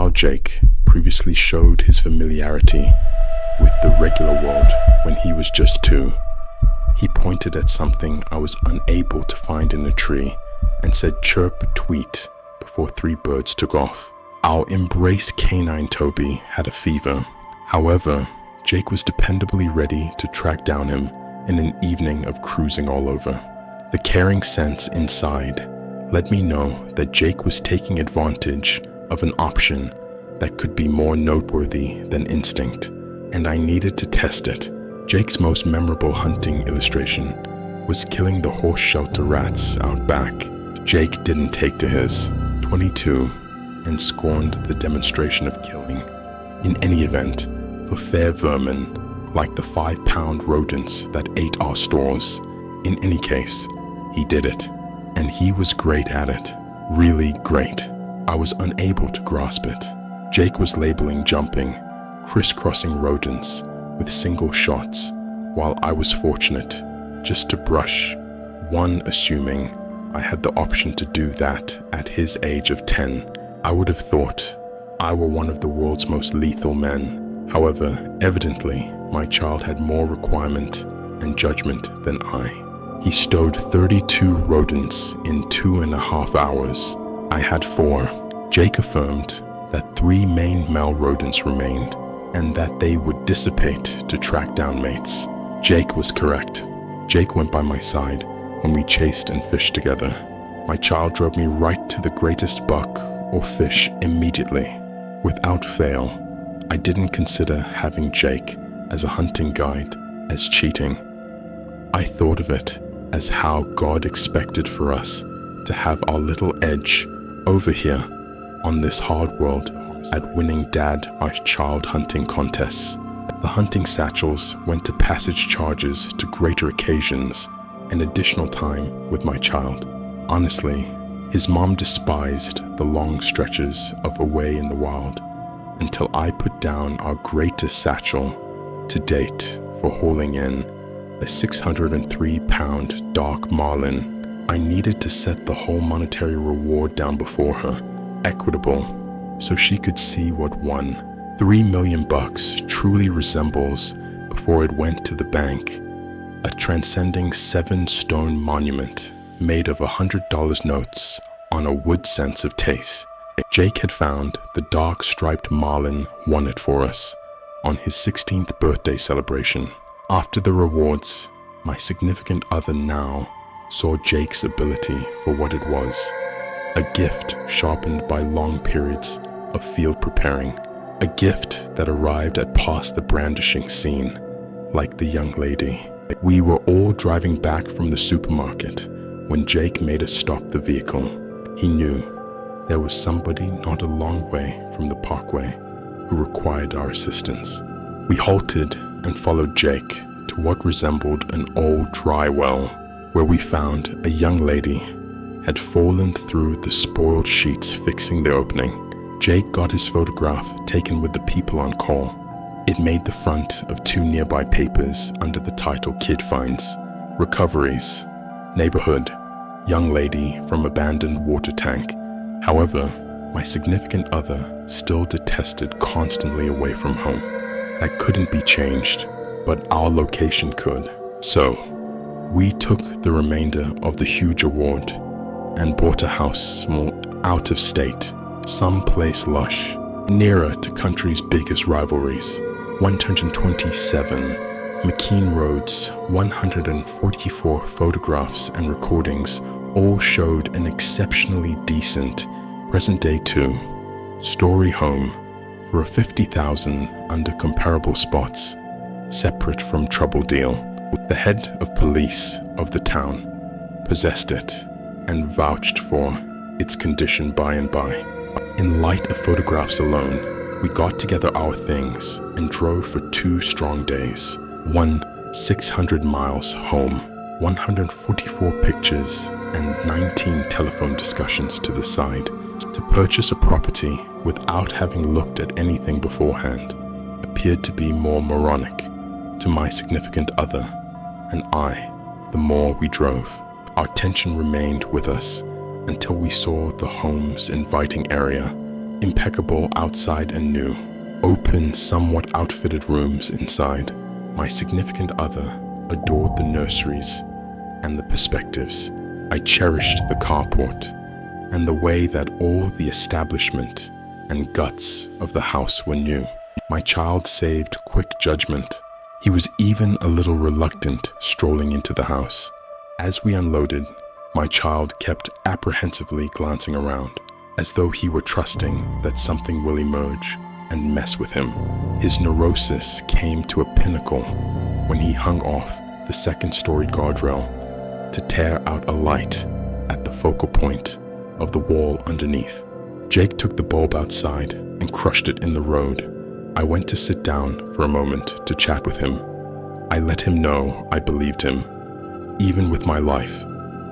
child Jake previously showed his familiarity with the regular world when he was just 2. He pointed at something I was unable to find in a tree and said chirp tweet before 3 birds took off. Our embrace canine Toby had a fever. However, Jake was dependably ready to track down him in an evening of cruising all over. The caring sense inside let me know that Jake was taking advantage of an option that could be more noteworthy than instinct, and I needed to test it. Jake's most memorable hunting illustration was killing the horse shelter rats out back. Jake didn't take to his 22 and scorned the demonstration of killing, in any event, for fair vermin like the 5-pound rodents that ate our stores. In any case, he did it, and he was great at it. Really great. I was unable to grasp it. Jake was labeling jumping, crisscrossing rodents with single shots, while I was fortunate just to brush one, assuming I had the option to do that at his age of 10. I would have thought I were one of the world's most lethal men. However, evidently, my child had more requirement and judgment than I. He stowed 32 rodents in 2.5 hours. I had 4. Jake affirmed that 3 main male rodents remained and that they would dissipate to track down mates. Jake was correct. Jake went by my side when we chased and fished together. My child drove me right to the greatest buck or fish immediately. Without fail, I didn't consider having Jake as a hunting guide as cheating. I thought of it as how God expected for us to have our little edge over here on this hard world at winning Dad our child hunting contests. The hunting satchels went to passage charges to greater occasions and additional time with my child. Honestly, his mom despised the long stretches of away in the wild until I put down our greatest satchel to date for hauling in a 603-pound dark marlin. I needed to set the whole monetary reward down before her, equitable, so she could see what $3 million truly resembles before it went to the bank. A transcending 7-stone monument made of $100 notes on a wood sense of taste. Jake had found the dark striped marlin won it for us on his 16th birthday celebration. After the rewards, my significant other now saw Jake's ability for what it was, a gift sharpened by long periods of field preparing, a gift that arrived at past the brandishing scene, like the young lady. We were all driving back from the supermarket when Jake made us stop the vehicle. He knew there was somebody not a long way from the parkway who required our assistance. We halted and followed Jake to what resembled an old dry well, where we found a young lady had fallen through the spoiled sheets fixing the opening. Jake got his photograph taken with the people on call. It made the front of 2 nearby papers under the title Kid Finds, Recoveries, Neighborhood, Young Lady from Abandoned Water Tank. However, my significant other still detested constantly away from home. That couldn't be changed, but our location could. So, we took the remainder of the huge award and bought a house more out of state, someplace lush, nearer to country's biggest rivalries. 127 McKean Road's 144 photographs and recordings all showed an exceptionally decent present-day 2-story home for a $50,000 under comparable spots, separate from Trouble Deal. The head of police of the town possessed it and vouched for its condition by and by. In light of photographs alone, we got together our things and drove for 2 strong days. 600 miles home, 144 pictures and 19 telephone discussions to the side. To purchase a property without having looked at anything beforehand appeared to be more moronic to my significant other and I the more we drove. Our tension remained with us until we saw the home's inviting area impeccable outside and new, open, somewhat outfitted rooms inside. My significant other adored the nurseries and the perspectives. I cherished the carport and the way that all the establishment and guts of the house were new. My child saved quick judgment. He was even a little reluctant strolling into the house. As we unloaded, my child kept apprehensively glancing around, as though he were trusting that something will emerge and mess with him. His neurosis came to a pinnacle when he hung off the second-story guardrail to tear out a light at the focal point of the wall underneath. Jake took the bulb outside and crushed it in the road. I went to sit down for a moment to chat with him. I let him know I believed him, even with my life,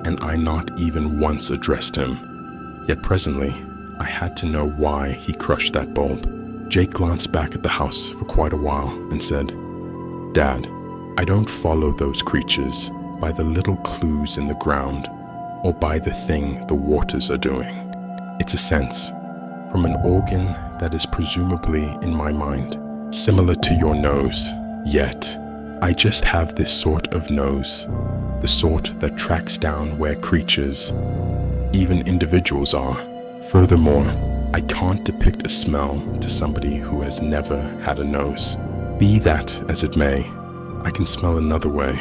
and I not even once addressed him. Yet presently, I had to know why he crushed that bulb. Jake glanced back at the house for quite a while and said, "Dad, I don't follow those creatures by the little clues in the ground or by the thing the waters are doing. It's a sense from an organ that is presumably in my mind, similar to your nose, yet I just have this sort of nose, the sort that tracks down where creatures, even individuals, are. Furthermore, I can't depict a smell to somebody who has never had a nose. Be that as it may, I can smell another way,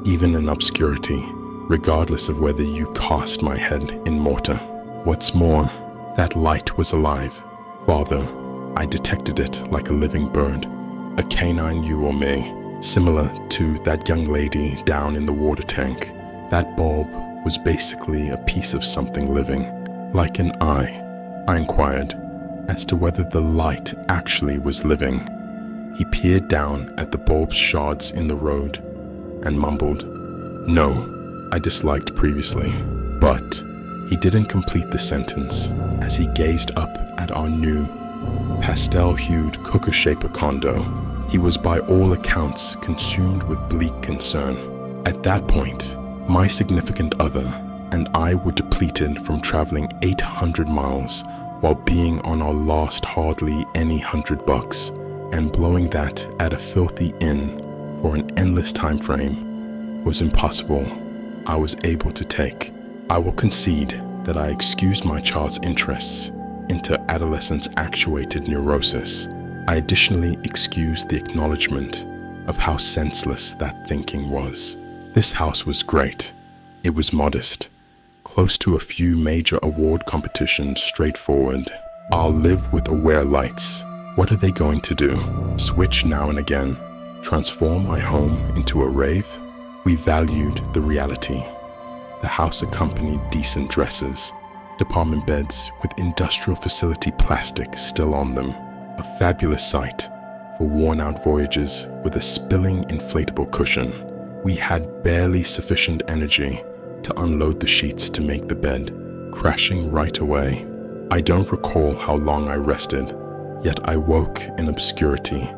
even in obscurity, regardless of whether you cast my head in mortar. What's more, that light was alive. Father, I detected it like a living bird, a canine you or me, similar to that young lady down in the water tank. That bulb was basically a piece of something living, like an eye. I inquired as to whether the light actually was living. He peered down at the bulb's shards in the road and mumbled, "No, I disliked previously." But he didn't complete the sentence as he gazed up at our new, pastel-hued cooker-shaper condo. He was by all accounts consumed with bleak concern. At that point, my significant other and I were depleted from traveling 800 miles while being on our last hardly any $100, and blowing that at a filthy inn for an endless time frame was impossible. I was able to take. I will concede that I excused my child's interests into adolescence actuated neurosis. I additionally excused the acknowledgement of how senseless that thinking was. This house was great. It was modest, close to a few major award competitions, straightforward. I'll live with aware lights. What are they going to do? Switch now and again? Transform my home into a rave? We valued the reality. The house accompanied decent dresses, department beds with industrial facility plastic still on them, a fabulous sight for worn-out voyages with a spilling inflatable cushion. We had barely sufficient energy to unload the sheets to make the bed, crashing right away. I don't recall how long I rested, yet I woke in obscurity,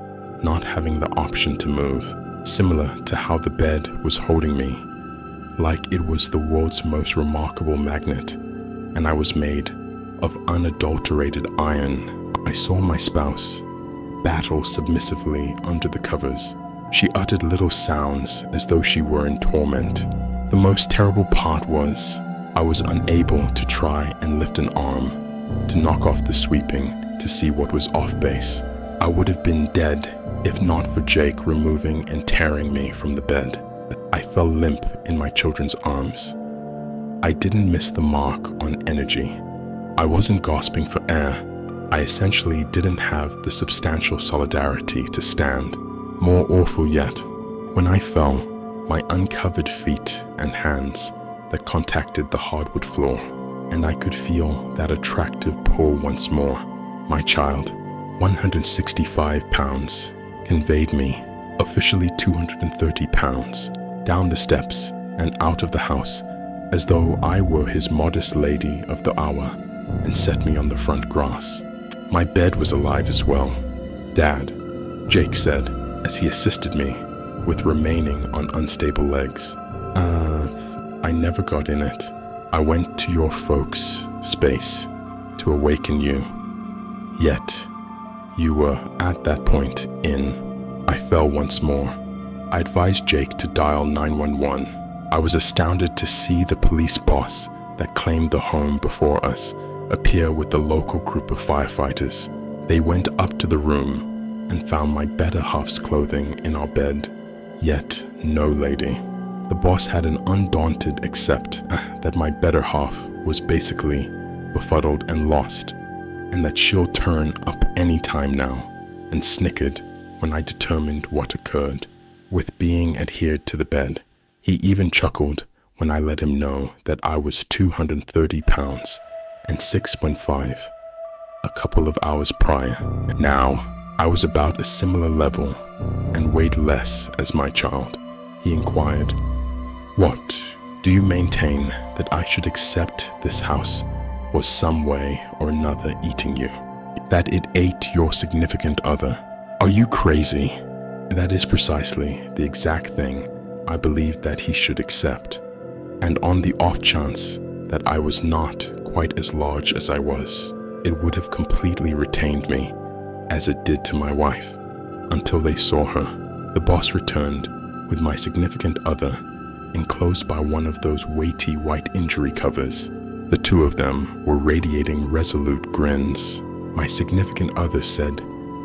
not having the option to move, similar to how the bed was holding me, like it was the world's most remarkable magnet, and I was made of unadulterated iron. I saw my spouse battle submissively under the covers. She uttered little sounds as though she were in torment. The most terrible part was I was unable to try and lift an arm to knock off the sweeping to see what was off base. I would have been dead if not for Jake removing and tearing me from the bed. I fell limp in my children's arms. I didn't miss the mark on energy. I wasn't gasping for air. I essentially didn't have the substantial solidarity to stand. More awful yet, when I fell, my uncovered feet and hands that contacted the hardwood floor, and I could feel that attractive pull once more. My child, 165 pounds, conveyed me, officially 230 pounds, down the steps and out of the house as though I were his modest lady of the hour, and set me on the front grass. My bed was alive as well. "Dad," Jake said as he assisted me with remaining on unstable legs. I never got in it. I went to your folks' space to awaken you. Yet, you were at that point in. I fell once more. I advised Jake to dial 911. I was astounded to see the police boss that claimed the home before us appear with the local group of firefighters. They went up to the room and found my better half's clothing in our bed. Yet, no lady. The boss had an undaunted accept that my better half was basically befuddled and lost, and that she'll turn up any time now, and snickered when I determined what occurred. With being adhered to the bed, he even chuckled when I let him know that I was 230 pounds and 6'5", a couple of hours prior. Now, I was about a similar level and weighed less as my child. He inquired, "What, do you maintain that I should accept this house was some way or another eating you? That it ate your significant other? Are you crazy?" That is precisely the exact thing I believed that he should accept. And on the off chance that I was not quite as large as I was, it would have completely retained me, as it did to my wife, until they saw her. The boss returned with my significant other, enclosed by one of those weighty white injury covers. The two of them were radiating resolute grins. My significant other said,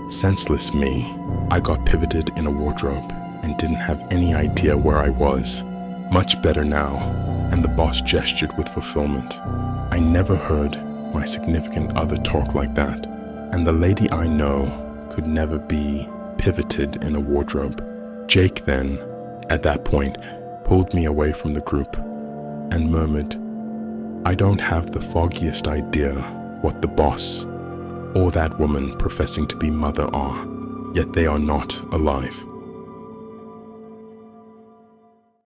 "Senseless me, I got pivoted in a wardrobe and didn't have any idea where I was. Much better now," and the boss gestured with fulfillment. I never heard my significant other talk like that, and the lady I know could never be pivoted in a wardrobe. Jake then, at that point, pulled me away from the group and murmured, "I don't have the foggiest idea what the boss or that woman professing to be mother are, yet they are not alive."